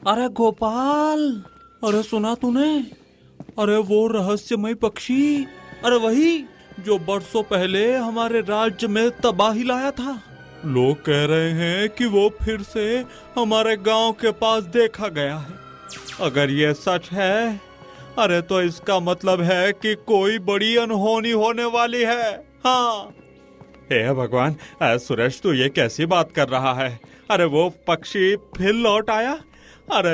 अरे गोपाल, अरे सुना तूने? अरे वो रहस्यमय पक्षी, अरे वही जो बरसों पहले हमारे राज्य में तबाही लाया था। लोग कह रहे हैं कि वो फिर से हमारे गांव के पास देखा गया है। अगर ये सच है, अरे तो इसका मतलब है कि कोई बड़ी अनहोनी होने वाली है। हाँ। हे भगवान, सुरेश तू ये कैसी बात कर रहा है? अरे वो पक्षी फिर लौट आया? अरे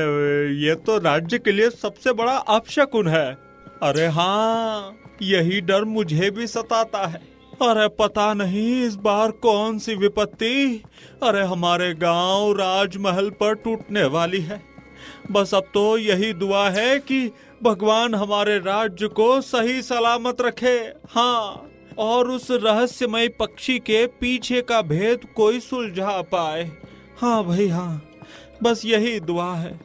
ये तो राज्य के लिए सबसे बड़ा अपशकुन है। अरे हाँ, यही डर मुझे भी सताता है। अरे पता नहीं इस बार कौन सी विपत्ति अरे हमारे गांव राजमहल पर टूटने वाली है। बस अब तो यही दुआ है कि भगवान हमारे राज्य को सही सलामत रखे। हाँ, और उस रहस्यमय पक्षी के पीछे का भेद कोई सुलझा पाए। हाँ भाई हाँ, बस यही दुआ है।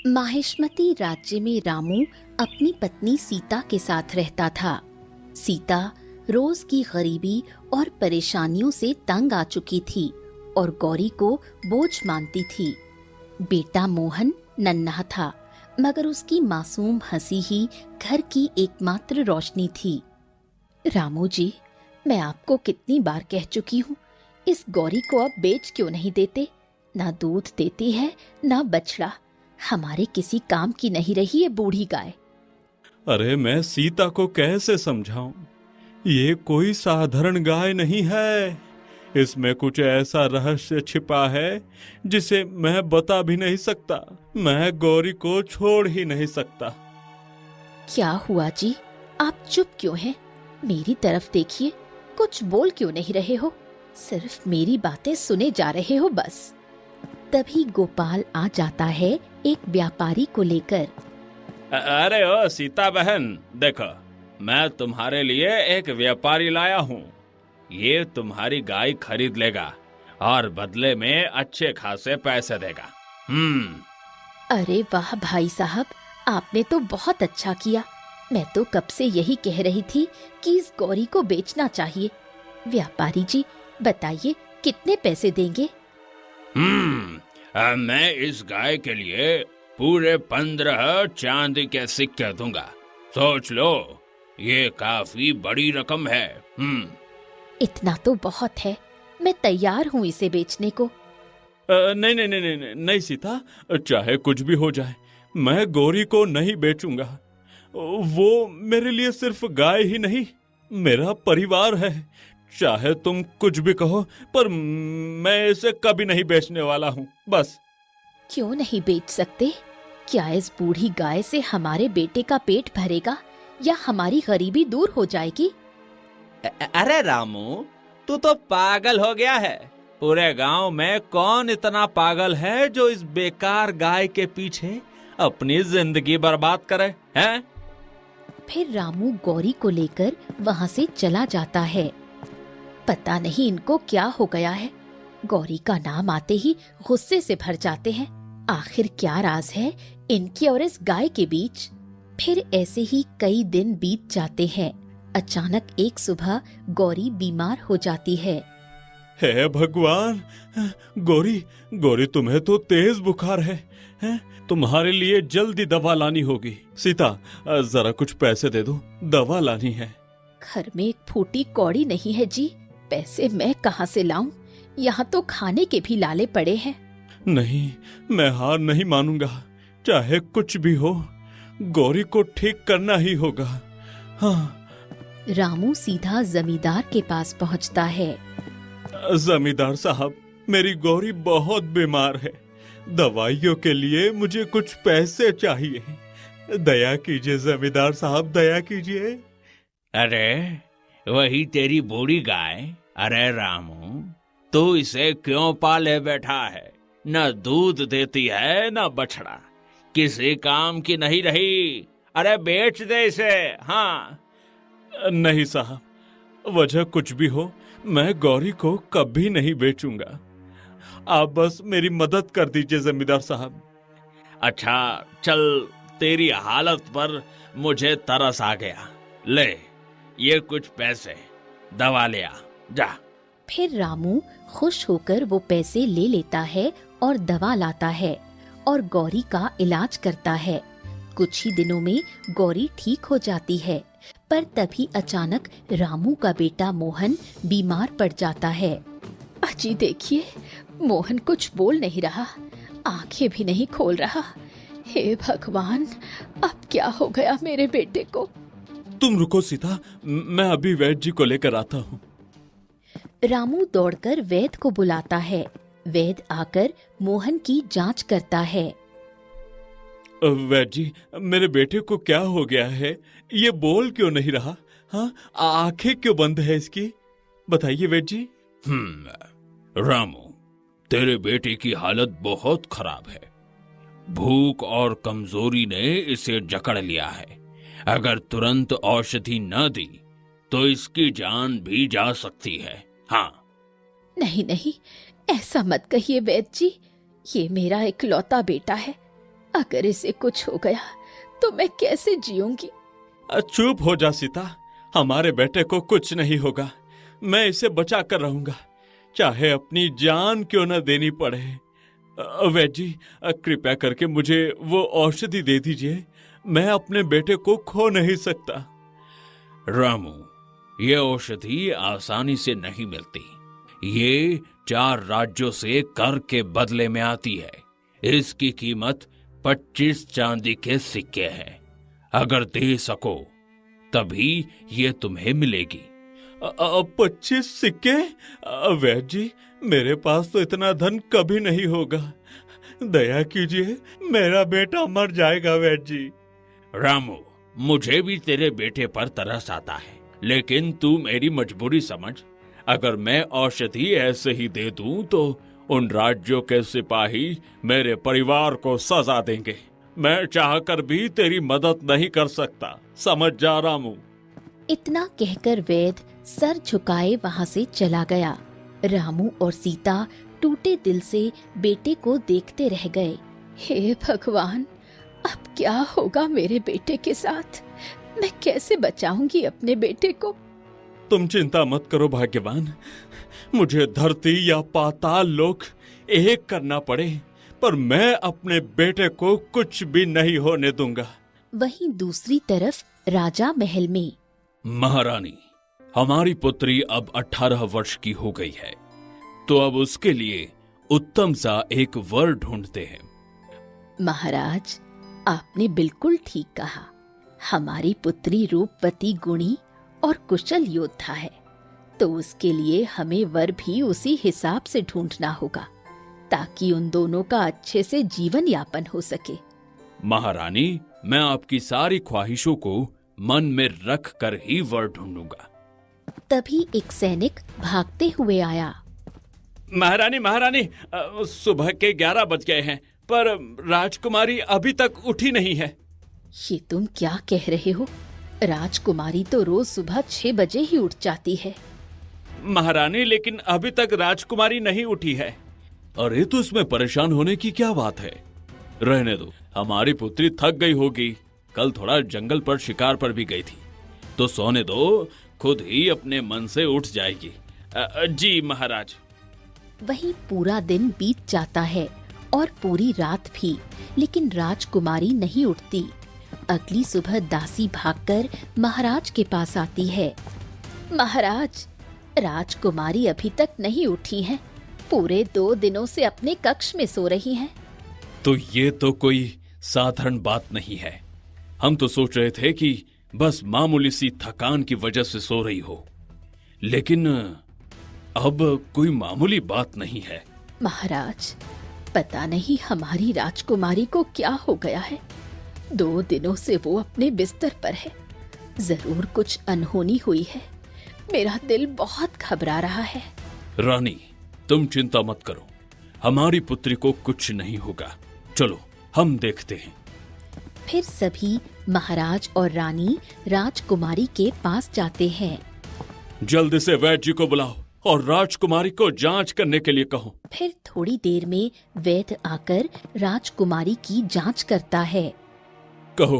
माहिष्मती राज्य में रामू अपनी पत्नी सीता के साथ रहता था। सीता रोज की गरीबी और परेशानियों से तंग आ चुकी थी और गौरी को बोझ मानती थी। बेटा मोहन नन्हा था, मगर उसकी मासूम हंसी ही घर की एकमात्र रोशनी थी। रामू जी, मैं आपको कितनी बार कह चुकी हूँ, इस गौरी को अब बेच क्यों नहीं देते? ना दूध देती है ना बछड़ा, हमारे किसी काम की नहीं रही ये बूढ़ी गाय। अरे मैं सीता को कैसे समझाऊं? ये कोई साधारण गाय नहीं है। इसमें कुछ ऐसा रहस्य छिपा है जिसे मैं बता भी नहीं सकता। मैं गौरी को छोड़ ही नहीं सकता। क्या हुआ जी, आप चुप क्यों हैं? मेरी तरफ देखिए, कुछ बोल क्यों नहीं रहे हो? सिर्फ मेरी बातें सुने जा रहे हो बस। तभी गोपाल आ जाता है एक व्यापारी को लेकर। अरे ओ सीता बहन, देखो मैं तुम्हारे लिए एक व्यापारी लाया हूँ। ये तुम्हारी गाय खरीद लेगा और बदले में अच्छे खासे पैसे देगा। अरे वाह भाई साहब, आपने तो बहुत अच्छा किया। मैं तो कब से यही कह रही थी कि इस गौरी को बेचना चाहिए। व्यापारी जी बताइए, कितने पैसे देंगे? मैं इस गाय के लिए पूरे 15 चांदी के सिक्के दूंगा। सोच लो, ये काफी बड़ी रकम है। इतना तो बहुत है, मैं तैयार हूँ इसे बेचने को। नहीं नहीं नहीं नहीं नहीं सीता, चाहे कुछ भी हो जाए, मैं गौरी को नहीं बेचूंगा। वो मेरे लिए सिर्फ गाय ही नहीं, मेरा परिवार है। चाहे तुम कुछ भी कहो, पर मैं इसे कभी नहीं बेचने वाला हूँ। बस। क्यों नहीं बेच सकते? क्या इस बूढ़ी गाय से हमारे बेटे का पेट भरेगा या हमारी गरीबी दूर हो जाएगी? अरे रामू, तू तो पागल हो गया है। पूरे गांव में कौन इतना पागल है जो इस बेकार गाय के पीछे अपनी जिंदगी बर्बाद करे, हैं? फिर रामू गौरी को लेकर वहाँ से चला जाता है। पता नहीं इनको क्या हो गया है, गौरी का नाम आते ही गुस्से से भर जाते हैं। आखिर क्या राज है इनकी और इस गाय के बीच? फिर ऐसे ही कई दिन बीत जाते हैं। अचानक एक सुबह गौरी बीमार हो जाती है। हे भगवान, गौरी गौरी तुम्हें तो तेज बुखार है, हैं? तुम्हारे लिए जल्दी दवा लानी होगी। सीता, जरा कुछ पैसे दे दो, दवा लानी है। घर में एक फूटी कौड़ी नहीं है जी, पैसे मैं कहाँ से लाऊं? यहाँ तो खाने के भी लाले पड़े हैं। नहीं, मैं हार नहीं मानूंगा। चाहे कुछ भी हो, गौरी को ठीक करना ही होगा। हाँ। रामू सीधा जमींदार के पास पहुँचता है। जमींदार साहब, मेरी गौरी बहुत बीमार है। दवाइयों के लिए मुझे कुछ पैसे चाहिए। दया कीजिए जमींदार साहब, दया कीजिए। अरे वही तेरी बूढ़ी गाय? अरे रामू, तू इसे क्यों पाले बैठा है? न दूध देती है न बछड़ा, किसी काम की नहीं रही। अरे बेच दे इसे। हाँ। नहीं साहब, वजह कुछ भी हो, मैं गौरी को कभी नहीं बेचूंगा। आप बस मेरी मदद कर दीजिए जमींदार साहब। अच्छा चल, तेरी हालत पर मुझे तरस आ गया। ले ये कुछ पैसे, दवा ले आ, जा। फिर रामू खुश होकर वो पैसे ले लेता है और दवा लाता है और गौरी का इलाज करता है। कुछ ही दिनों में गौरी ठीक हो जाती है, पर तभी अचानक रामू का बेटा मोहन बीमार पड़ जाता है। अजी देखिए, मोहन कुछ बोल नहीं रहा, आंखें भी नहीं खोल रहा। हे भगवान, अब क्या हो गया मेरे बेटे को? तुम रुको सीता, मैं अभी वैद्य जी को लेकर आता हूँ। रामू दौड़कर वैद्य को बुलाता है। वैद्य आकर मोहन की जांच करता है। वैद्य जी, मेरे बेटे को क्या हो गया है? ये बोल क्यों नहीं रहा? हाँ, आंखें क्यों बंद है इसकी? बताइए वैद्य जी। रामू, तेरे बेटे की हालत बहुत खराब है। भूख और कमजोरी ने इसे जकड़ लिया है। अगर तुरंत औषधि न दी तो इसकी जान भी जा सकती है। हाँ। नहीं नहीं, ऐसा मत कहिए वैद्य जी, ये मेरा इकलौता बेटा है। अगर इसे कुछ हो गया तो मैं कैसे जीऊंगी? चुप हो जा सीता, हमारे बेटे को कुछ नहीं होगा। मैं इसे बचा कर रहूंगा, चाहे अपनी जान क्यों न देनी पड़े। वैद्य जी, कृपया करके मुझे वो औषधि दे दीजिए। मैं अपने बेटे को खो नहीं सकता। रामू, ये औषधि आसानी से नहीं मिलती। ये 4 राज्यों से कर के बदले में आती है। इसकी कीमत 25 चांदी के सिक्के हैं। अगर दे सको तभी ये तुम्हें मिलेगी। 25 सिक्के? वैद्य जी, मेरे पास तो इतना धन कभी नहीं होगा। दया कीजिए, मेरा बेटा मर जाएगा वैद्य जी। रामू, मुझे भी तेरे बेटे पर तरस आता है, लेकिन तू मेरी मजबूरी समझ। अगर मैं औषधि ऐसे ही दे दूं तो उन राज्यों के सिपाही मेरे परिवार को सजा देंगे। मैं चाहकर भी तेरी मदद नहीं कर सकता, समझ जा रामू। इतना कहकर वैद्य सर झुकाए वहां से चला गया। रामू और सीता टूटे दिल से बेटे को देखते रह गए। हे भगवान, अब क्या होगा मेरे बेटे के साथ? मैं कैसे बचाऊंगी अपने बेटे को? तुम चिंता मत करो भाग्यवान, मुझे धरती या पाताल लोक एक करना पड़े, पर मैं अपने बेटे को कुछ भी नहीं होने दूंगा। वहीं दूसरी तरफ राजा महल में। महारानी, हमारी पुत्री अब 18 वर्ष की हो गई है, तो अब उसके लिए उत्तम सा एक वर ढूंढते हैं। महाराज, आपने बिल्कुल ठीक कहा। हमारी पुत्री रूपवती, गुणी और कुशल योद्धा है, तो उसके लिए हमें वर भी उसी हिसाब से ढूंढना होगा, ताकि उन दोनों का अच्छे से जीवन यापन हो सके। महारानी, मैं आपकी सारी ख्वाहिशों को मन में रख कर ही वर ढूंढूंगा। तभी एक सैनिक भागते हुए आया। महारानी, महारानी, सुबह के 11 बज गए हैं, पर राजकुमारी अभी तक उठी नहीं है। ये तुम क्या कह रहे हो? राजकुमारी तो रोज सुबह 6 बजे ही उठ जाती है। महारानी, लेकिन अभी तक राजकुमारी नहीं उठी है। अरे, तो इसमें परेशान होने की क्या बात है? रहने दो, हमारी पुत्री थक गई होगी। कल थोड़ा जंगल पर शिकार पर भी गई थी, तो सोने दो, खुद ही अपने मन से उठ जाएगी। जी महाराज। वहीं पूरा दिन बीत जाता है और पूरी रात भी, लेकिन राजकुमारी नहीं उठती। अगली सुबह दासी भागकर महाराज के पास आती है। महाराज, राजकुमारी अभी तक नहीं उठी है। पूरे 2 दिनों से अपने कक्ष में सो रही हैं। तो ये तो कोई साधारण बात नहीं है। हम तो सोच रहे थे कि बस मामूली सी थकान की वजह से सो रही हो, लेकिन अब कोई मामूली बात नहीं है। महाराज, पता नहीं हमारी राजकुमारी को क्या हो गया है। 2 दिनों से वो अपने बिस्तर पर है। जरूर कुछ अनहोनी हुई है। मेरा दिल बहुत घबरा रहा है। रानी, तुम चिंता मत करो, हमारी पुत्री को कुछ नहीं होगा। चलो हम देखते हैं। फिर सभी महाराज और रानी राजकुमारी के पास जाते हैं। जल्दी से वैद्य जी को बुलाओ और राजकुमारी को जांच करने के लिए कहो। फिर थोड़ी देर में वैद्य आकर राजकुमारी की जांच करता है। कहो,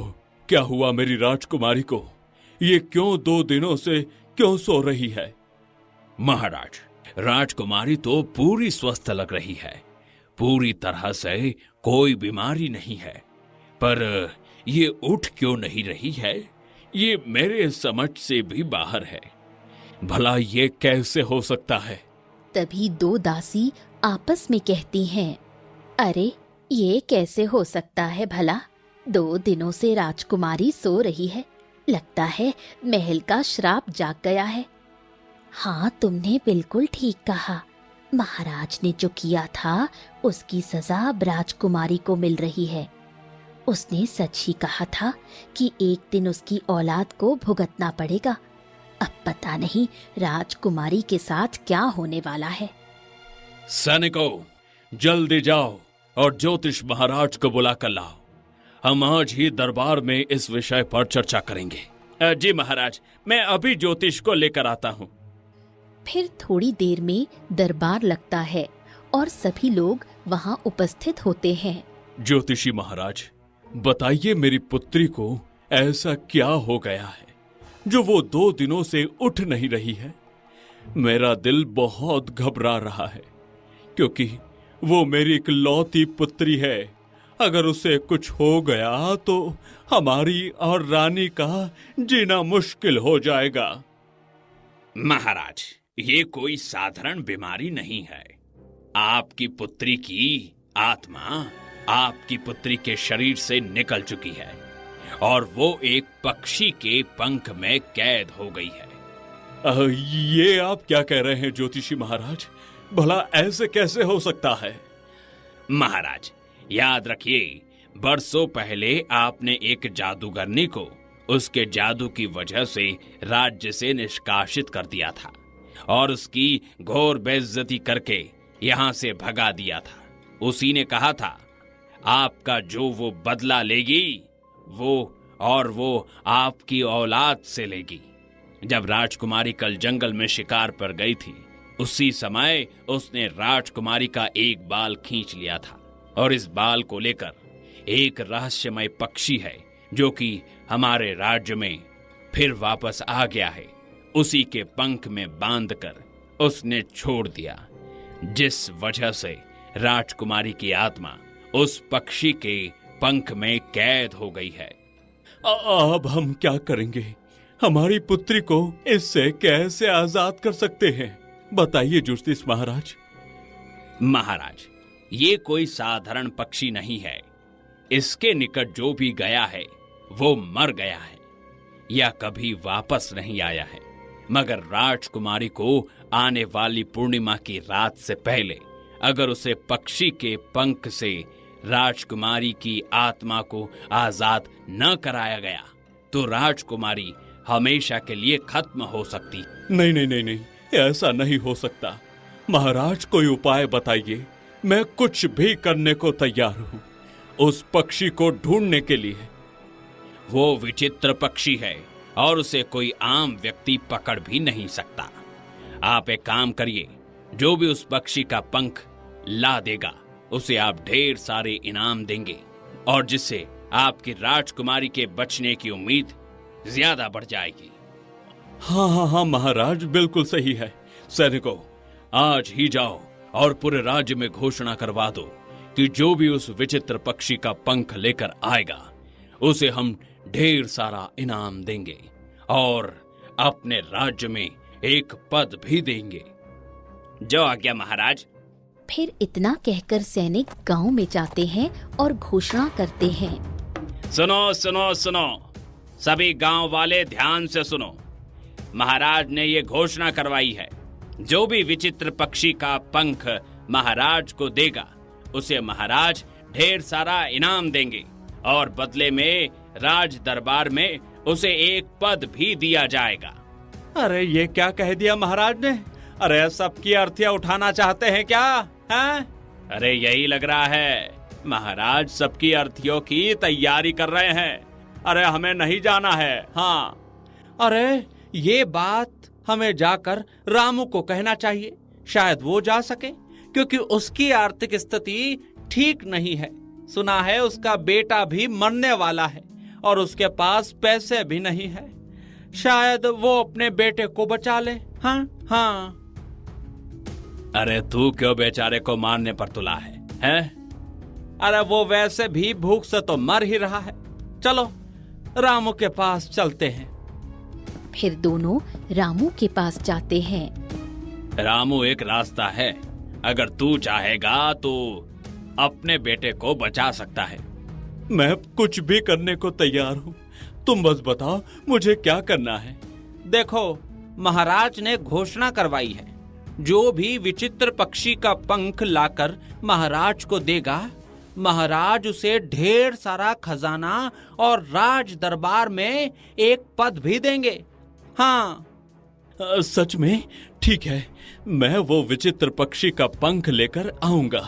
क्या हुआ मेरी राजकुमारी को? ये क्यों 2 दिनों से क्यों सो रही है? महाराज, राजकुमारी तो पूरी स्वस्थ लग रही है। पूरी तरह से कोई बीमारी नहीं है, पर ये उठ क्यों नहीं रही है, ये मेरे समझ से भी बाहर है। भला ये कैसे हो सकता है? तभी दो दासी आपस में कहती हैं, अरे ये कैसे हो सकता है भला? 2 दिनों से राजकुमारी सो रही है, लगता है महल का श्राप जाग गया है। हाँ, तुमने बिल्कुल ठीक कहा। महाराज ने जो किया था उसकी सजा अब राजकुमारी को मिल रही है। उसने सच ही कहा था कि एक दिन उसकी औलाद को भुगतना पड़ेगा। अब पता नहीं राजकुमारी के साथ क्या होने वाला है। सैनिकों, जल्दी जाओ और ज्योतिष महाराज को बुला कर लाओ। हम आज ही दरबार में इस विषय पर चर्चा करेंगे। जी महाराज, मैं अभी ज्योतिष को लेकर आता हूँ। फिर थोड़ी देर में दरबार लगता है और सभी लोग वहां उपस्थित होते हैं। ज्योतिषी महाराज, बताइए मेरी पुत्री को ऐसा क्या हो गया है जो वो 2 दिनों से उठ नहीं रही है। मेरा दिल बहुत घबरा रहा है, क्योंकि वो मेरी इकलौती पुत्री है। अगर उसे कुछ हो गया तो हमारी और रानी का जीना मुश्किल हो जाएगा। महाराज, ये कोई साधारण बीमारी नहीं है। आपकी पुत्री की आत्मा आपकी पुत्री के शरीर से निकल चुकी है और वो एक पक्षी के पंख में कैद हो गई है। ये आप क्या कह रहे हैं ज्योतिषी महाराज? भला ऐसे कैसे हो सकता है? महाराज, याद रखिए, बरसों पहले आपने एक जादूगरनी को उसके जादू की वजह से राज्य से निष्कासित कर दिया था और उसकी घोर बेइज्जती करके यहाँ से भगा दिया था। उसी ने कहा था, आपका जो वो बदला लेगी, वो आपकी औलाद से लेगी। जब राजकुमारी कल जंगल में शिकार पर गई थी, उसी समय उसने राजकुमारी का एक बाल खींच लिया था और इस बाल को लेकर एक रहस्यमय पक्षी है जो कि हमारे राज्य में फिर वापस आ गया है। उसी के पंख में बांधकर उसने छोड़ दिया, जिस वजह से राजकुमारी की आत्मा उस पक्षी के पंख में कैद हो गई है। अब हम क्या करेंगे? हमारी पुत्री को इससे कैसे आजाद कर सकते हैं? बताइए ज्योतिष महाराज। महाराज, ये कोई साधारण पक्षी नहीं है। इसके निकट जो भी गया है वो मर गया है या कभी वापस नहीं आया है। मगर राजकुमारी को आने वाली पूर्णिमा की रात से पहले अगर उसे पक्षी के पंख से राजकुमारी की आत्मा को आजाद न कराया गया तो राजकुमारी हमेशा के लिए खत्म हो सकती। नहीं नहीं नहीं नहीं, ऐसा नहीं हो सकता। महाराज, कोई उपाय बताइए। मैं कुछ भी करने को तैयार हूँ उस पक्षी को ढूंढने के लिए। वो विचित्र पक्षी है और उसे कोई आम व्यक्ति पकड़ भी नहीं सकता। आप एक काम करिए, जो भी उस पक्षी का पंख ला देगा उसे आप ढेर सारे इनाम देंगे और जिससे आपकी राजकुमारी के बचने की उम्मीद ज्यादा बढ़ जाएगी। हाँ हाँ हाँ महाराज, बिल्कुल सही है। सैनिकों, आज ही जाओ और पूरे राज्य में घोषणा करवा दो कि जो भी उस विचित्र पक्षी का पंख लेकर आएगा उसे हम ढेर सारा इनाम देंगे और अपने राज्य में एक पद भी देंगे। जो आज्ञा महाराज। फिर इतना कहकर सैनिक गांव में जाते हैं और घोषणा करते हैं। सुनो सुनो सुनो, सभी गांव वाले ध्यान से सुनो। महाराज ने ये घोषणा करवाई है, जो भी विचित्र पक्षी का पंख महाराज को देगा उसे महाराज ढेर सारा इनाम देंगे और बदले में राज दरबार में उसे एक पद भी दिया जाएगा। अरे ये क्या कह दिया महाराज ने? अरे सबकी अर्थियां उठाना चाहते हैं क्या? हैं? अरे यही लग रहा है, महाराज सबकी अर्थियों की तैयारी कर रहे हैं। अरे हमें नहीं जाना है। हाँ, अरे ये बात हमें जाकर रामू को कहना चाहिए, शायद वो जा सके, क्योंकि उसकी आर्थिक स्थिति ठीक नहीं है। सुना है उसका बेटा भी मरने वाला है और उसके पास पैसे भी नहीं है। शायद वो अपने बेटे को बचा ले। हाँ हाँ। अरे तू क्यों बेचारे को मारने पर तुला है? है? अरे वो वैसे भी भूख से तो मर ही रहा है। चलो रामू के पास चलते हैं। फिर दोनों रामू के पास जाते हैं। रामू, एक रास्ता है, अगर तू चाहेगा तो अपने बेटे को बचा सकता है। मैं कुछ भी करने को तैयार हूँ, तुम बस बताओ मुझे क्या करना है। देखो, महाराज ने घोषणा करवाई है, जो भी विचित्र पक्षी का पंख लाकर महाराज को देगा, महाराज उसे ढेर सारा खजाना और राज दरबार में एक पद भी देंगे। हाँ, सच में? ठीक है, मैं वो विचित्र पक्षी का पंख लेकर आऊंगा,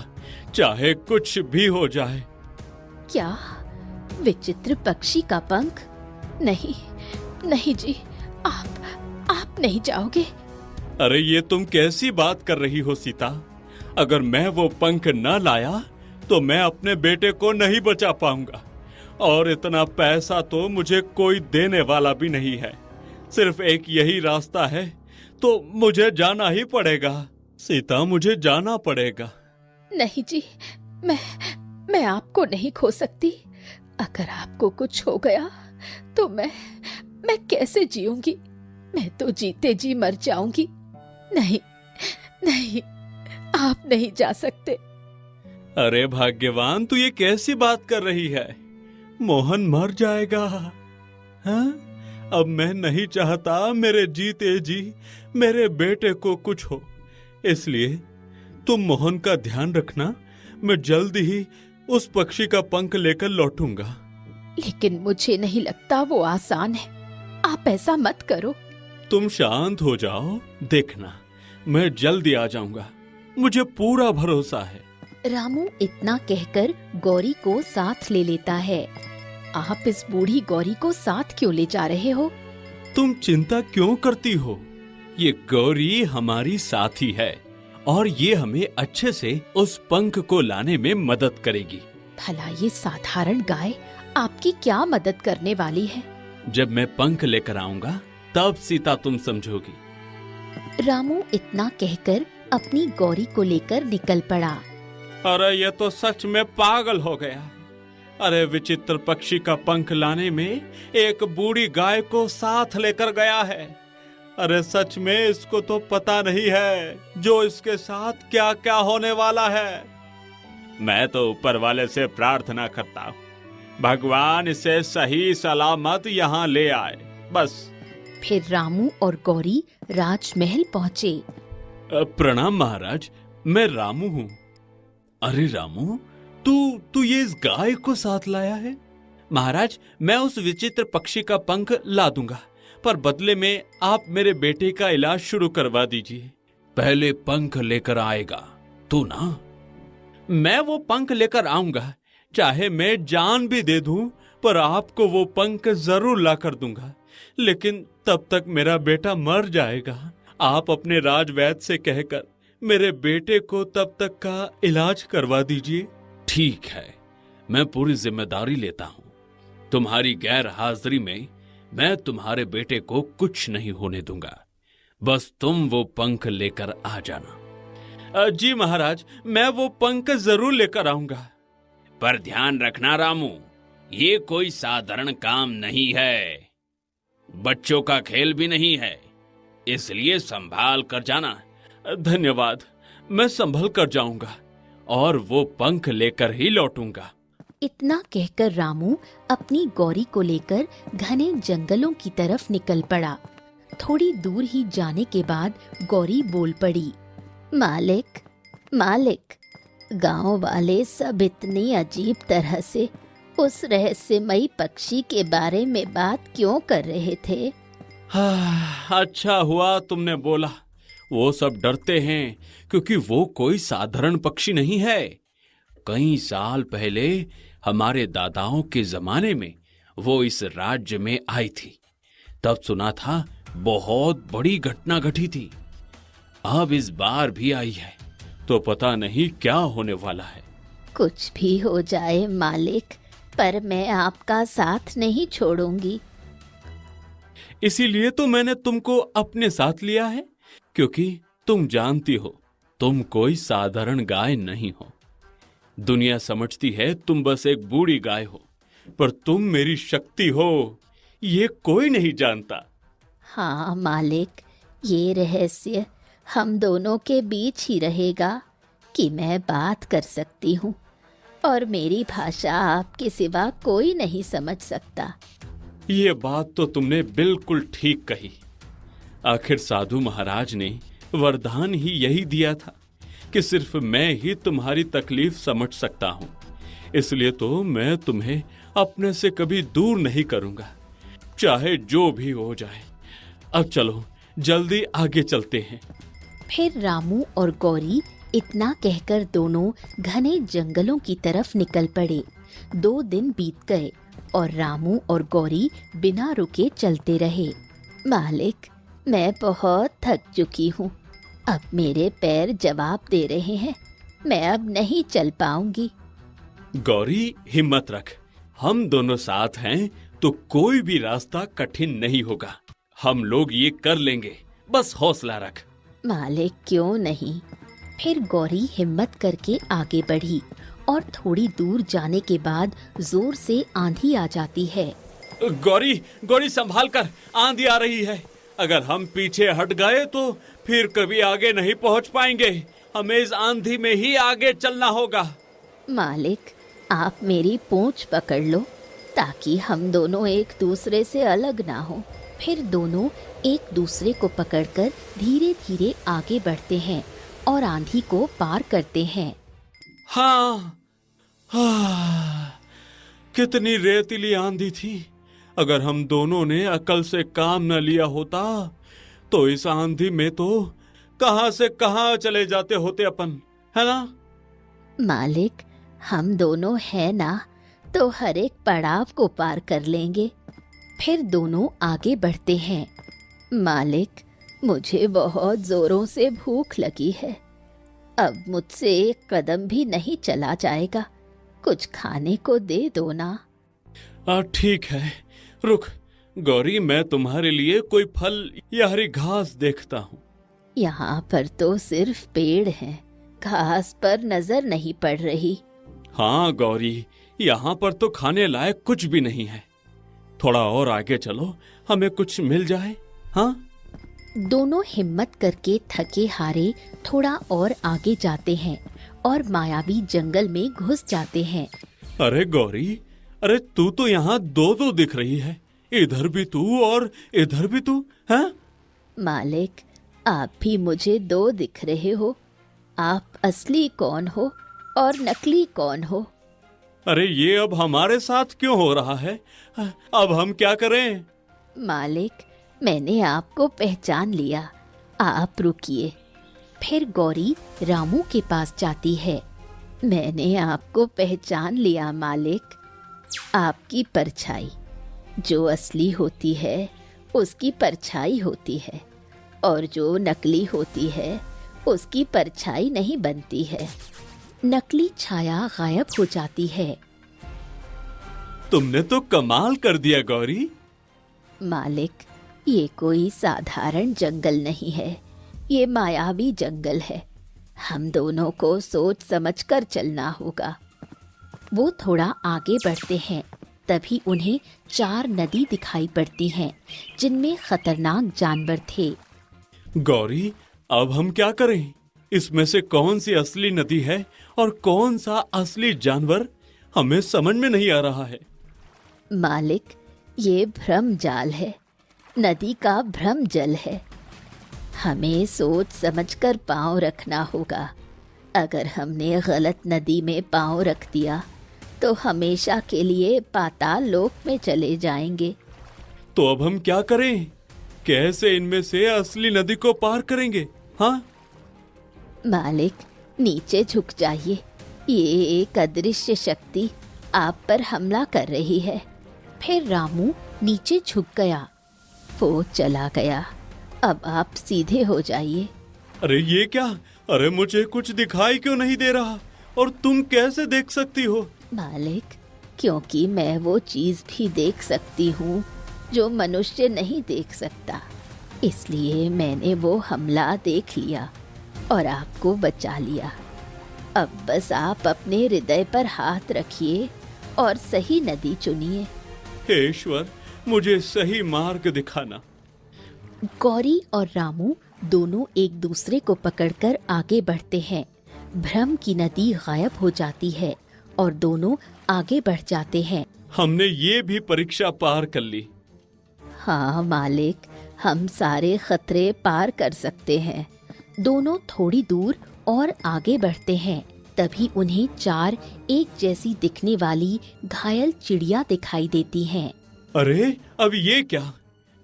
चाहे कुछ भी हो जाए। क्या विचित्र पक्षी का पंख? नहीं नहीं जी, आप नहीं जाओगे। अरे ये तुम कैसी बात कर रही हो सीता? अगर मैं वो पंख न लाया तो मैं अपने बेटे को नहीं बचा पाऊंगा, और इतना पैसा तो मुझे कोई देने वाला भी नहीं है। सिर्फ एक यही रास्ता है, तो मुझे जाना ही पड़ेगा। सीता, मुझे जाना पड़ेगा। नहीं जी, मैं आपको नहीं खो सकती। अगर आपको कुछ हो गया तो मैं कैसे जीऊंगी? मैं तो जीते जी मर जाऊंगी। नहीं नहीं, आप नहीं जा सकते। अरे भाग्यवान, तू ये कैसी बात कर रही है? मोहन मर जाएगा। हाँ? अब मैं नहीं चाहता मेरे जीते जी मेरे बेटे को कुछ हो, इसलिए तुम मोहन का ध्यान रखना। मैं जल्दी ही उस पक्षी का पंख लेकर लौटूंगा। लेकिन मुझे नहीं लगता वो आसान है। आप ऐसा मत करो। तुम शांत हो जाओ, देखना मैं जल्दी आ जाऊंगा, मुझे पूरा भरोसा है। रामू इतना कहकर गौरी को साथ ले लेता है। आप इस बूढ़ी गौरी को साथ क्यों ले जा रहे हो? तुम चिंता क्यों करती हो? ये गौरी हमारी साथी है और ये हमें अच्छे से उस पंख को लाने में मदद करेगी। भला ये साधारण गाय आपकी क्या मदद करने वाली है? जब मैं पंख लेकर आऊंगा तब सीता तुम समझोगी। रामू इतना कहकर अपनी गौरी को लेकर निकल पड़ा। अरे ये तो सच में पागल हो गया। अरे विचित्र पक्षी का पंख लाने में एक बूढ़ी गाय को साथ लेकर गया है। अरे सच में इसको तो पता नहीं है जो इसके साथ क्या क्या होने वाला है। मैं तो ऊपर वाले से प्रार्थना करता हूँ, भगवान इसे सही सलामत यहाँ ले आए, बस। फिर रामू और गौरी राजमहल पहुँचे। प्रणाम महाराज, मैं रामू हूँ। अरे रामू, तू ये इस गाय को साथ लाया है? महाराज, मैं उस विचित्र पक्षी का पंख ला दूंगा, पर बदले में आप मेरे बेटे का इलाज शुरू करवा दीजिए। पहले पंख लेकर आएगा तू ना? मैं वो पंख लेकर आऊंगा, चाहे मैं जान भी दे दूं, पर आपको वो पंख जरूर ला कर दूंगा। लेकिन तब तक मेरा बेटा मर जाएगा। आप अपने राजवैद्य से कहकर मेरे बेटे को तब तक का इलाज करवा दीजिए। ठीक है, मैं पूरी जिम्मेदारी लेता हूँ। तुम्हारी गैर हाजिरी में मैं तुम्हारे बेटे को कुछ नहीं होने दूंगा, बस तुम वो पंख लेकर आ जाना। जी महाराज, मैं वो पंख जरूर लेकर आऊंगा। पर ध्यान रखना रामू, ये कोई साधारण काम नहीं है, बच्चों का खेल भी नहीं है, इसलिए संभाल कर जाना। धन्यवाद, मैं संभल कर जाऊंगा और वो पंख लेकर ही लौटूंगा। इतना कहकर रामू अपनी गौरी को लेकर घने जंगलों की तरफ निकल पड़ा। थोड़ी दूर ही जाने के बाद गौरी बोल पड़ी, मालिक, मालिक, गांव वाले सब इतनी अजीब तरह से उस रहस्यमयी पक्षी के बारे में बात क्यों कर रहे थे? अच्छा हुआ तुमने बोला। वो सब डरते हैं क्योंकि वो कोई साधारण पक्षी नहीं है। कई साल पहले हमारे दादाओं के जमाने में वो इस राज्य में आई थी। तब सुना था बहुत बड़ी घटना घटी थी। अब इस बार भी आई है, तो पता नहीं क्या होने वाला है। कुछ भी हो जाए मालिक, पर मैं आपका साथ नहीं छोड़ूंगी। इसीलिए तो मैंने तुमको अपने साथ लिया है, क्योंकि तुम जानती हो तुम कोई साधारण गाय नहीं हो। दुनिया समझती है तुम बस एक बूढ़ी गाय हो, पर तुम मेरी शक्ति हो, ये कोई नहीं जानता। हाँ मालिक, ये रहस्य हम दोनों के बीच ही रहेगा कि मैं बात कर सकती हूँ और मेरी भाषा आपके सिवा कोई नहीं समझ सकता। ये बात तो तुमने बिल्कुल ठीक कही। आखिर साधु महाराज ने वरदान ही यही दिया था कि सिर्फ मैं ही तुम्हारी तकलीफ समझ सकता हूँ। इसलिए तो मैं तुम्हें अपने से कभी दूर नहीं करूँगा, चाहे जो भी हो जाए। अब चलो जल्दी आगे चलते हैं। फिर रामू और गौरी इतना कहकर दोनों घने जंगलों की तरफ निकल पड़े। 2 दिन बीत गए और रामू और गौरी बिना रुके चलते रहे। मालिक, मैं बहुत थक चुकी हूँ। अब मेरे पैर जवाब दे रहे हैं, मैं अब नहीं चल पाऊंगी। गौरी, हिम्मत रख, हम दोनों साथ हैं तो कोई भी रास्ता कठिन नहीं होगा। हम लोग ये कर लेंगे, बस हौसला रख। मालिक, क्यों नहीं। फिर गौरी हिम्मत करके आगे बढ़ी और थोड़ी दूर जाने के बाद जोर से आंधी आ जाती है। गौरी, गौरी संभाल कर, आंधी आ रही है। अगर हम पीछे हट गए तो फिर कभी आगे नहीं पहुंच पाएंगे। हमें इस आंधी में ही आगे चलना होगा। मालिक, आप मेरी पूंछ पकड़ लो ताकि हम दोनों एक दूसरे से अलग ना हो। फिर दोनों एक दूसरे को पकड़कर धीरे धीरे आगे बढ़ते हैं और आंधी को पार करते हैं। हाँ, कितनी रेतीली आंधी थी। अगर हम दोनों ने अकल से काम न लिया होता तो इस आंधी में तो कहां से कहां चले जाते होते अपन, है ना? मालिक, हम दोनों हैं ना, तो हर एक पड़ाव को पार कर लेंगे। फिर दोनों आगे बढ़ते हैं। मालिक, मुझे बहुत जोरों से भूख लगी है। अब मुझसे एक कदम भी नहीं चला जाएगा। कुछ खाने को दे दो ना। ठीक है, रुक गौरी, मैं तुम्हारे लिए कोई फल या हरी घास देखता हूँ। यहाँ पर तो सिर्फ पेड़ हैं, घास पर नजर नहीं पड़ रही। हाँ गौरी, यहाँ पर तो खाने लायक कुछ भी नहीं है। थोड़ा और आगे चलो, हमें कुछ मिल जाए। हाँ? दोनों हिम्मत करके थके हारे थोड़ा और आगे जाते हैं और मायावी जंगल में घुस जाते हैं। अरे गौरी, अरे तू तो यहाँ दो दिख रही है। इधर भी तू और इधर भी तू, हैं? मालिक, आप भी मुझे 2 दिख रहे हो। आप असली कौन हो और नकली कौन हो? अरे ये अब हमारे साथ क्यों हो रहा है? अब हम क्या करें? मालिक, मैंने आपको पहचान लिया। आप रुकिए। फिर गौरी रामू के पास जाती है। मैंने आपको पहचान लिया मालिक। आपकी परछाई जो असली होती है उसकी परछाई होती है, और जो नकली होती है उसकी परछाई नहीं बनती है। नकली छाया गायब हो जाती है। तुमने तो कमाल कर दिया गौरी। मालिक, ये कोई साधारण जंगल नहीं है, ये मायावी जंगल है। हम दोनों को सोच समझकर चलना होगा। वो थोड़ा आगे बढ़ते हैं, तभी उन्हें 4 नदी दिखाई पड़ती हैं, जिनमें खतरनाक जानवर थे। गौरी, अब हम क्या करें? इसमें से कौन सी असली नदी है और कौन सा असली जानवर, हमें समझ में नहीं आ रहा है। मालिक, ये भ्रम जाल है, नदी का भ्रम जल है। हमें सोच समझकर पांव रखना होगा। अगर हमने गलत नदी में पांव रख दिया तो हमेशा के लिए पाताल लोक में चले जाएंगे। तो अब हम क्या करें? कैसे इनमें से असली नदी को पार करेंगे? हाँ? मालिक, नीचे झुक जाइए। ये एक अदृश्य शक्ति आप पर हमला कर रही है। फिर रामू नीचे झुक गया। वो चला गया। अब आप सीधे हो जाइए। अरे ये क्या? अरे मुझे कुछ दिखाई क्यों नहीं दे रहा? और तुम कैसे देख सकती हो? मालिक, क्योंकि मैं वो चीज भी देख सकती हूँ जो मनुष्य नहीं देख सकता, इसलिए मैंने वो हमला देख लिया और आपको बचा लिया। अब बस आप अपने हृदय पर हाथ रखिए और सही नदी चुनिए। हे ईश्वर, मुझे सही मार्ग दिखाना। गौरी और रामू दोनों एक दूसरे को पकड़कर आगे बढ़ते हैं। भ्रम की नदी गायब हो जाती है और दोनों आगे बढ़ जाते हैं। हमने ये भी परीक्षा पार कर ली। हाँ मालिक, हम सारे खतरे पार कर सकते हैं। दोनों थोड़ी दूर और आगे बढ़ते हैं। तभी उन्हें 4 एक जैसी दिखने वाली घायल चिड़िया दिखाई देती हैं। अरे अब ये क्या,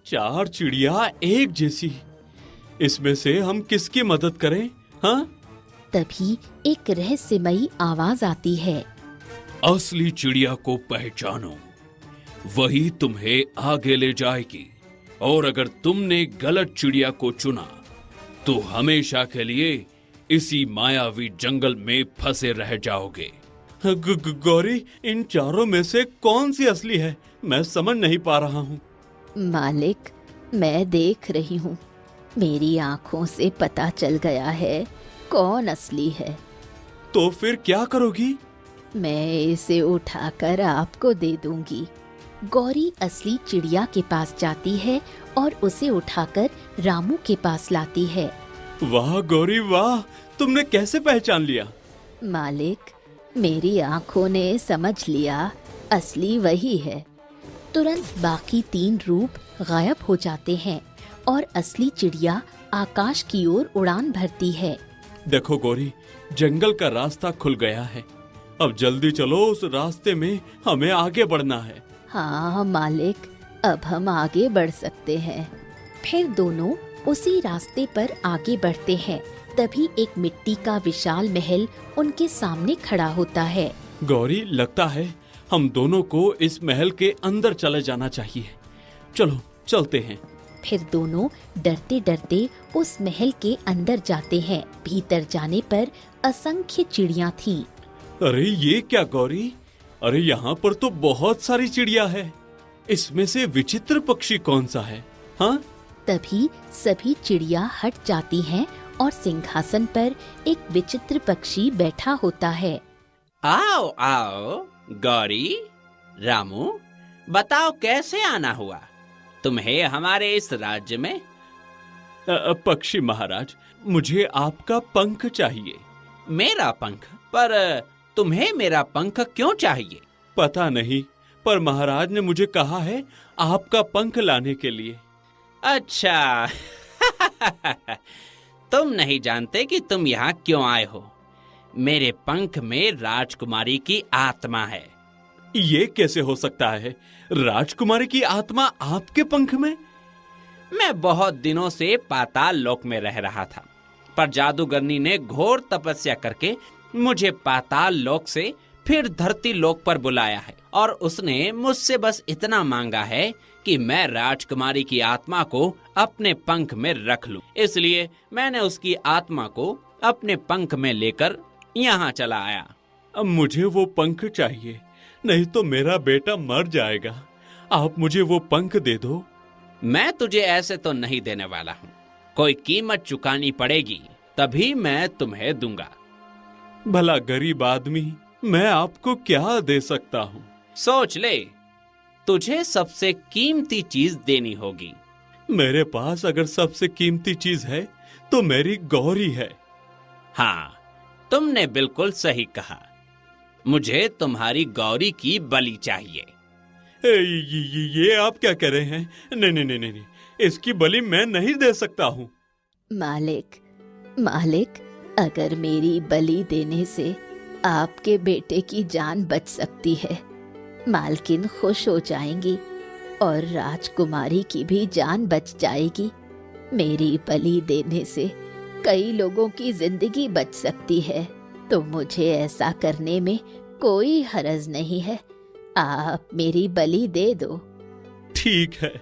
4 चिड़िया एक जैसी। इसमें से हम किसकी मदद करें? हाँ? तभी एक रहस्यमयी आवाज आती है। असली चिड़िया को पहचानो, वही तुम्हें आगे ले जाएगी। और अगर तुमने गलत चिड़िया को चुना तो हमेशा के लिए इसी मायावी जंगल में फंसे रह जाओगे। गौरी, इन चारों में से कौन सी असली है? मैं समझ नहीं पा रहा हूँ। मालिक, मैं देख रही हूँ। मेरी आँखों से पता चल गया है कौन असली है। तो फिर क्या करोगी? मैं इसे उठाकर आपको दे दूंगी। गौरी असली चिड़िया के पास जाती है और उसे उठाकर रामू के पास लाती है। वाह गौरी वाह, तुमने कैसे पहचान लिया? मालिक, मेरी आँखों ने समझ लिया, असली वही है। तुरंत बाकी 3 रूप गायब हो जाते हैं और असली चिड़िया आकाश की ओर उड़ान भरती है। देखो गौरी, जंगल का रास्ता खुल गया है। अब जल्दी चलो, उस रास्ते में हमें आगे बढ़ना है। हाँ मालिक, अब हम आगे बढ़ सकते हैं। फिर दोनों उसी रास्ते पर आगे बढ़ते हैं। तभी एक मिट्टी का विशाल महल उनके सामने खड़ा होता है। गौरी, लगता है हम दोनों को इस महल के अंदर चले जाना चाहिए। चलो चलते हैं। फिर दोनों डरते डरते उस महल के अंदर जाते हैं। भीतर जाने पर असंख्य चिड़िया थीं। अरे ये क्या गौरी, अरे यहाँ पर तो बहुत सारी चिड़िया है। इसमें से विचित्र पक्षी कौन सा है? हाँ? तभी सभी चिड़िया हट जाती हैं और सिंहासन पर एक विचित्र पक्षी बैठा होता है। आओ आओ गौरी, रामू, बताओ कैसे आना हुआ तुम्हें हमारे इस राज्य में? पक्षी महाराज, मुझे आपका पंख चाहिए। मेरा पंख? पर तुम्हें मेरा पंख क्यों चाहिए? पता नहीं, पर महाराज ने मुझे कहा है आपका पंख लाने के लिए। अच्छा तुम नहीं जानते कि तुम यहाँ क्यों आए हो। मेरे पंख में राजकुमारी की आत्मा है। ये कैसे हो सकता है? राजकुमारी की आत्मा आपके पंख में? मैं बहुत दिनों से पाताल लोक में रह रहा था, पर जादूगरनी ने घोर तपस्या करके मुझे पाताल लोक से फिर धरती लोक पर बुलाया है। और उसने मुझसे बस इतना मांगा है कि मैं राजकुमारी की आत्मा को अपने पंख में रख लूं। इसलिए मैंने उसकी आत्मा को अपने पंख में लेकर यहाँ चला आया। अब मुझे वो पंख चाहिए, नहीं तो मेरा बेटा मर जाएगा। आप मुझे वो पंख दे दो। मैं तुझे ऐसे तो नहीं देने वाला हूँ। कोई कीमत चुकानी पड़ेगी, तभी मैं तुम्हें दूंगा। भला गरीब आदमी, मैं आपको क्या दे सकता हूँ? सोच ले, तुझे सबसे कीमती चीज देनी होगी। मेरे पास अगर सबसे कीमती चीज है तो मेरी गौरी है। हाँ, तुमने बिल्कुल सही कहा। मुझे तुम्हारी गौरी की बलि चाहिए। ये आप क्या कह रहे हैं? नहीं नहीं नहीं नहीं, इसकी बलि मैं नहीं दे सकता हूँ। मालिक, अगर मेरी बलि देने से आपके बेटे की जान बच सकती है, मालकिन खुश हो जाएंगी और राजकुमारी की भी जान बच जाएगी। मेरी बलि देने से कई लोगों की जिंदगी बच सकती है, तो मुझे ऐसा करने में कोई हर्ज नहीं है। आप मेरी बलि दे दो। ठीक है,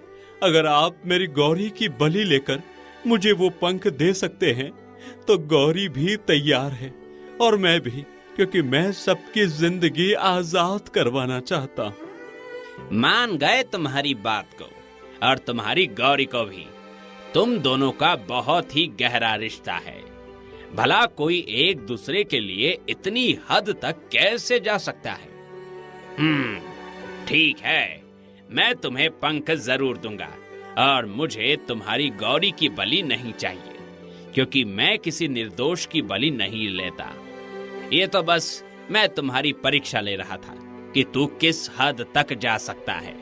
अगर आप मेरी गौरी की बलि लेकर मुझे वो पंख दे सकते हैं तो गौरी भी तैयार है और मैं भी, क्योंकि मैं सबकी जिंदगी आजाद करवाना चाहता हूँ। मान गए तुम्हारी बात को और तुम्हारी गौरी को भी। तुम दोनों का बहुत ही गहरा रिश्ता है। भला कोई एक दूसरे के लिए इतनी हद तक कैसे जा सकता है? ठीक है, मैं तुम्हें पंख जरूर दूंगा, और मुझे तुम्हारी गौरी की बलि नहीं चाहिए, क्योंकि मैं किसी निर्दोष की बलि नहीं लेता। ये तो बस मैं तुम्हारी परीक्षा ले रहा था कि तू किस हद तक जा सकता है,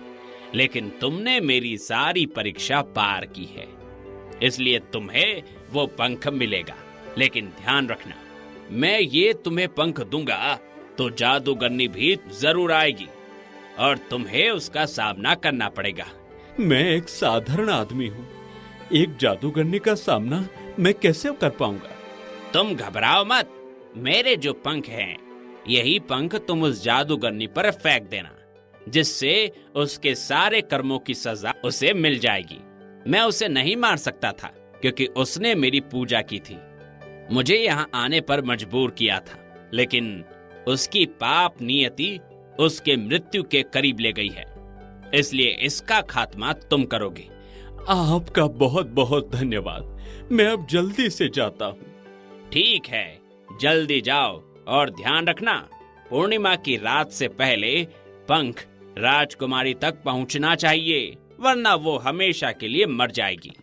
लेकिन तुमने मेरी सारी परीक्षा पार की है, इसलिए तुम्हें वो पंख मिलेगा। लेकिन ध्यान रखना, मैं ये तुम्हें पंख दूंगा तो जादूगरनी भी जरूर आएगी और तुम्हें उसका सामना करना पड़ेगा। मैं एक साधारण आदमी हूँ, एक जादूगरनी का सामना मैं कैसे कर पाऊंगा? तुम घबराओ मत, मेरे जो पंख हैं, यही पंख तुम उस जादूगरनी पर फेंक देना, जिससे उसके सारे कर्मों की सजा उसे मिल जाएगी। मैं उसे नहीं मार सकता था, क्योंकि उसने मेरी पूजा की थी, मुझे यहाँ आने पर मजबूर किया था, लेकिन उसकी पाप नियति उसके मृत्यु के करीब ले गई है, इसलिए इसका खात्मा तुम करोगे। आपका बहुत बहुत धन्यवाद। मैं अब जल्दी से जाता हूँ। ठीक है, जल्दी जाओ, और ध्यान रखना, पूर्णिमा की रात से पहले पंख राजकुमारी तक पहुँचना चाहिए, वरना वो हमेशा के लिए मर जाएगी।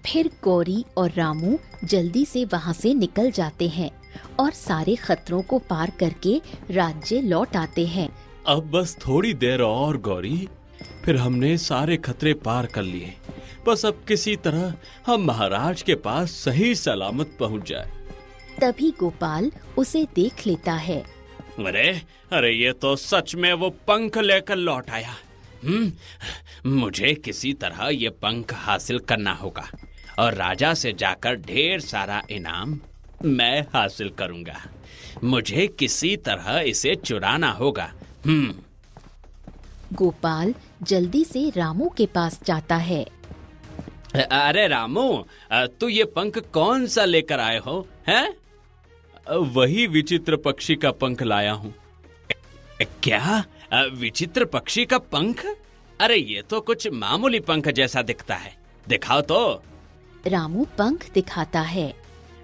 फिर गौरी और रामू जल्दी से वहाँ से निकल जाते हैं और सारे खतरों को पार करके राज्य लौट आते हैं। अब बस थोड़ी देर और गौरी, फिर हमने सारे खतरे पार कर लिए। बस अब किसी तरह हम महाराज के पास सही सलामत पहुँच जाए। तभी गोपाल उसे देख लेता है। अरे अरे, ये तो सच में वो पंख लेकर लौट आया। मुझे किसी तरह ये पंख हासिल करना होगा और राजा से जाकर ढेर सारा इनाम मैं हासिल करूंगा। मुझे किसी तरह इसे चुराना होगा। गोपाल जल्दी से रामू के पास जाता है। अरे रामू, तू ये पंख कौन सा लेकर आए हो? हैं? वही विचित्र पक्षी का पंख लाया हूँ। क्या? विचित्र पक्षी का पंख? अरे ये तो कुछ मामूली पंख जैसा दिखता है, दिखाओ तो। रामू पंख दिखाता है।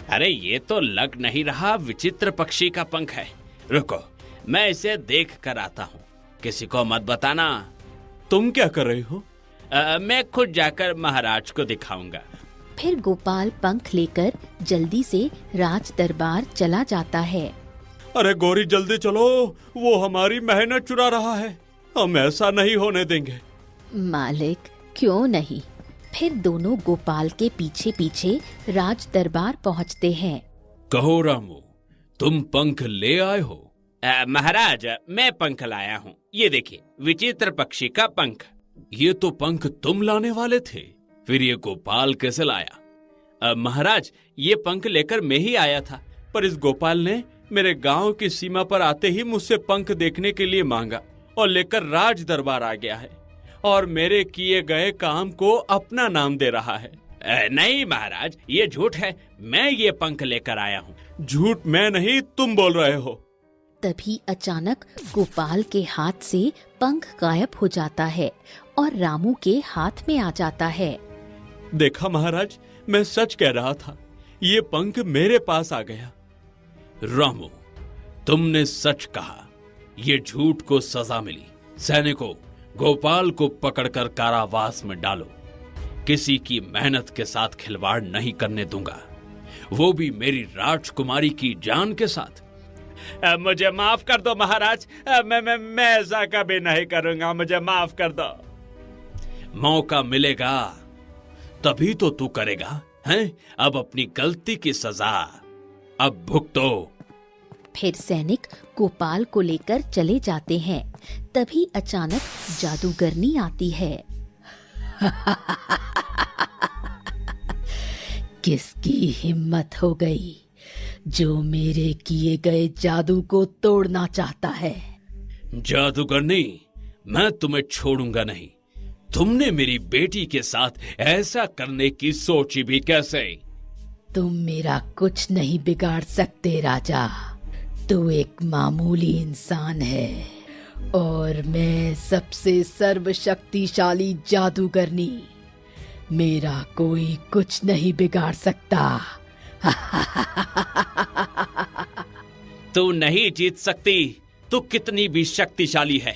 अरे ये तो लग नहीं रहा विचित्र पक्षी का पंख है। रुको, मैं इसे देख कर आता हूँ, किसी को मत बताना। तुम क्या कर रहे हो? मैं खुद जाकर महाराज को दिखाऊंगा। फिर गोपाल पंख लेकर जल्दी से राज दरबार चला जाता है। अरे गौरी, जल्दी चलो, वो हमारी मेहनत चुरा रहा है, हम ऐसा नहीं होने देंगे। मालिक, क्यों नहीं। फिर दोनों गोपाल के पीछे पीछे राज दरबार पहुंचते हैं। कहो रामू, तुम पंख ले आए हो? महाराज, मैं पंख लाया हूँ, ये देखिए, विचित्र पक्षी का पंख। ये तो पंख तुम लाने वाले थे, फिर ये गोपाल कैसे लाया? महाराज, ये पंख लेकर मैं ही आया था, पर इस गोपाल ने मेरे गांव की सीमा पर आते ही मुझसे पंख देखने के लिए मांगा और लेकर राज दरबार आ गया है, और मेरे किए गए काम को अपना नाम दे रहा है। नहीं महाराज, ये झूठ है, मैं ये पंख लेकर आया हूँ। झूठ मैं नहीं, तुम बोल रहे हो। तभी अचानक गोपाल के हाथ से पंख गायब हो जाता है और रामू के हाथ में आ जाता है। देखा महाराज, मैं सच कह रहा था, ये पंख मेरे पास आ गया। रामू, तुमने सच कहा, ये झूठ को सजा मिली। सैनिकों, गोपाल को पकड़कर कारावास में डालो। किसी की मेहनत के साथ खिलवाड़ नहीं करने दूंगा, वो भी मेरी राजकुमारी की जान के साथ। मुझे माफ कर दो महाराज, मैं ऐसा कभी नहीं करूंगा, मुझे माफ कर दो। मौका मिलेगा तभी तो तू करेगा, हैं? अब अपनी गलती की सजा अब भुगतो। फिर सैनिक गोपाल को लेकर चले जाते हैं। तभी अचानक जादूगरनी आती है। किसकी हिम्मत हो गई जो मेरे किए गए जादू को तोड़ना चाहता है? जादूगरनी, मैं तुम्हें छोड़ूंगा नहीं। तुमने मेरी बेटी के साथ ऐसा करने की सोची भी कैसे? तुम मेरा कुछ नहीं बिगाड़ सकते राजा। तू एक मामूली इंसान है और मैं सबसे सर्वशक्तिशाली जादूगरनी। मेरा कोई कुछ नहीं बिगाड़ सकता। तू नहीं जीत सकती। तू कितनी भी शक्तिशाली है,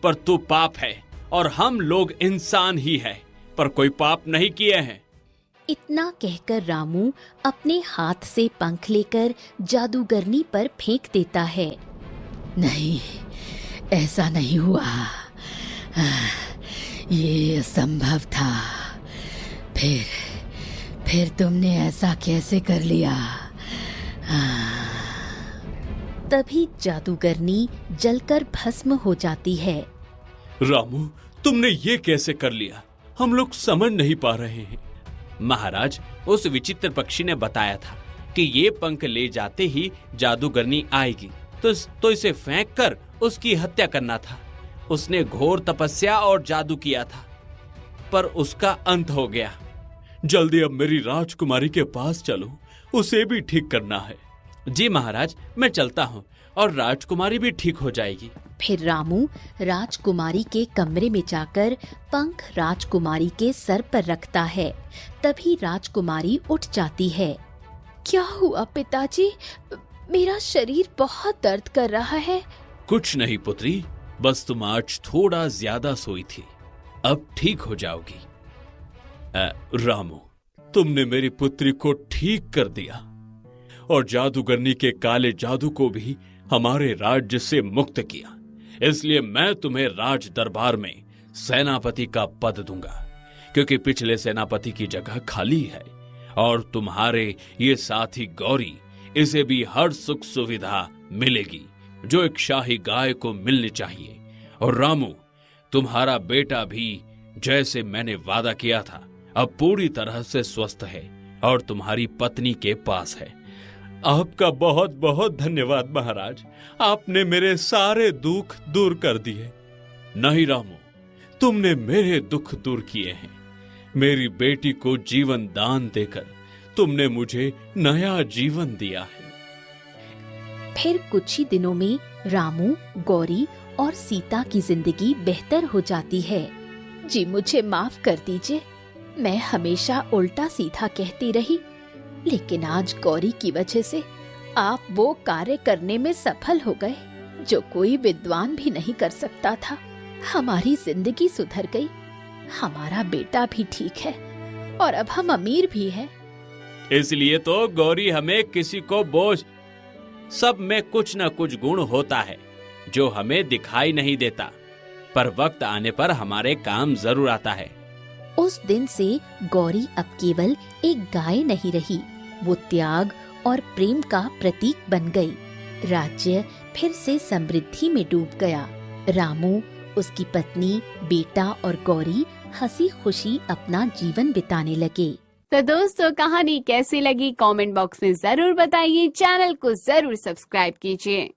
पर तू पाप है और हम लोग इंसान ही है, पर कोई पाप नहीं किए हैं। इतना कहकर रामू अपने हाथ से पंख लेकर जादूगरनी पर फेंक देता है। नहीं, ऐसा नहीं हुआ। ये असंभव था। फिर तुमने ऐसा कैसे कर लिया? तभी जादूगरनी जलकर भस्म हो जाती है। रामू, तुमने ये कैसे कर लिया? हम लोग समझ नहीं पा रहे हैं। महाराज, उस विचित्र पक्षी ने बताया था कि ये पंख ले जाते ही जादूगरनी आएगी, तो इसे फेंक कर उसकी हत्या करना था। उसने घोर तपस्या और जादू किया था, पर उसका अंत हो गया। जल्दी अब मेरी राजकुमारी के पास चलो, उसे भी ठीक करना है। जी महाराज, मैं चलता हूँ और राजकुमारी भी ठीक हो जाएगी। फिर रामू राजकुमारी के कमरे में जाकर पंख राजकुमारी के सर पर रखता है। तभी राजकुमारी उठ जाती है। क्या हुआ पिताजी? मेरा शरीर बहुत दर्द कर रहा है। कुछ नहीं पुत्री, बस तुम आज थोड़ा ज्यादा सोई थी, अब ठीक हो जाओगी। रामू, तुमने मेरी पुत्री को ठीक कर दिया और जादूगरनी के काले जादू को भी हमारे राज्य से मुक्त किया। इसलिए मैं तुम्हें राज दरबार में सेनापति का पद दूंगा, क्योंकि पिछले सेनापति की जगह खाली है। और तुम्हारे ये साथी गौरी, इसे भी हर सुख सुविधा मिलेगी जो एक शाही गाय को मिलनी चाहिए। और रामू, तुम्हारा बेटा भी जैसे मैंने वादा किया था अब पूरी तरह से स्वस्थ है और तुम्हारी पत्नी के पास है। आपका बहुत बहुत धन्यवाद महाराज, आपने मेरे सारे दुख दूर कर दिए। नहीं रामू, तुमने मेरे दुख दूर किए हैं। मेरी बेटी को जीवन दान देकर तुमने मुझे नया जीवन दिया है। फिर कुछ ही दिनों में रामू, गौरी और सीता की जिंदगी बेहतर हो जाती है। जी मुझे माफ कर दीजिए, मैं हमेशा उल्टा सीधा कहती रही, लेकिन आज गौरी की वजह से आप वो कार्य करने में सफल हो गए जो कोई विद्वान भी नहीं कर सकता था। हमारी जिंदगी सुधर गई, हमारा बेटा भी ठीक है और अब हम अमीर भी हैं। इसलिए तो गौरी, हमें किसी को बोझ, सब में कुछ न कुछ गुण होता है जो हमें दिखाई नहीं देता, पर वक्त आने पर हमारे काम जरूर आता है। उस दिन से गौरी अब केवल एक गाय नहीं रही, वो त्याग और प्रेम का प्रतीक बन गई। राज्य फिर से समृद्धि में डूब गया। रामू, उसकी पत्नी, बेटा और गौरी हंसी खुशी अपना जीवन बिताने लगे। तो दोस्तों, कहानी कैसी लगी कमेंट बॉक्स में जरूर बताइए। चैनल को जरूर सब्सक्राइब कीजिए।